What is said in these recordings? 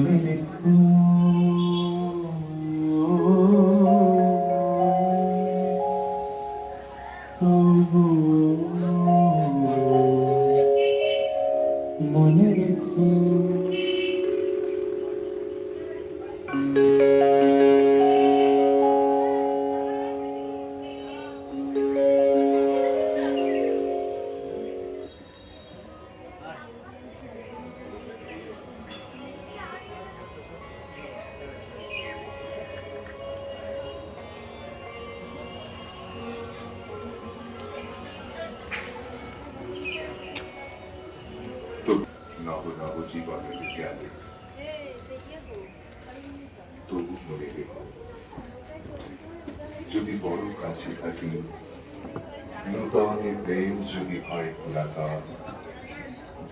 মনে রেখো মনে রেখো তো নব নব জীবনের জ্ঞানে তবু মনে রেখো যদি বড় কাছে থাকি নূতনে প্রেম যদি হয় গোলাকার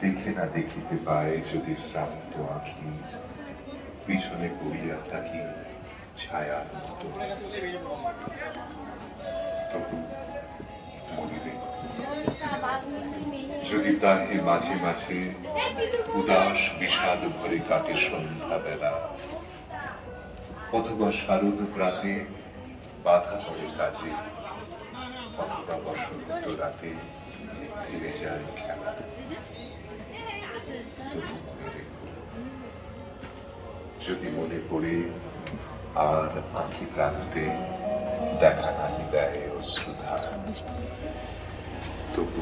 দেখে না দেখিতে পায় যদি শ্রান্ত আঁখি পিছনে পড়িয়া থাকি ছায়ার মতো তবু মনে রেখো যদি তাহে মাঝে মাঝে উদাস বিষাদ ভরে কাটে সন্ধ্যা বেলা অথবা শারদ প্রাতে বাধা পড়ে কাজে অথবা বসন্ত রাতে ফিরে যায় খেলা তবু মনে রেখো যদি মনে পড়ে আর আঁখি প্রান্তে দেখা নাহি দেয় অশ্রুধারা তবু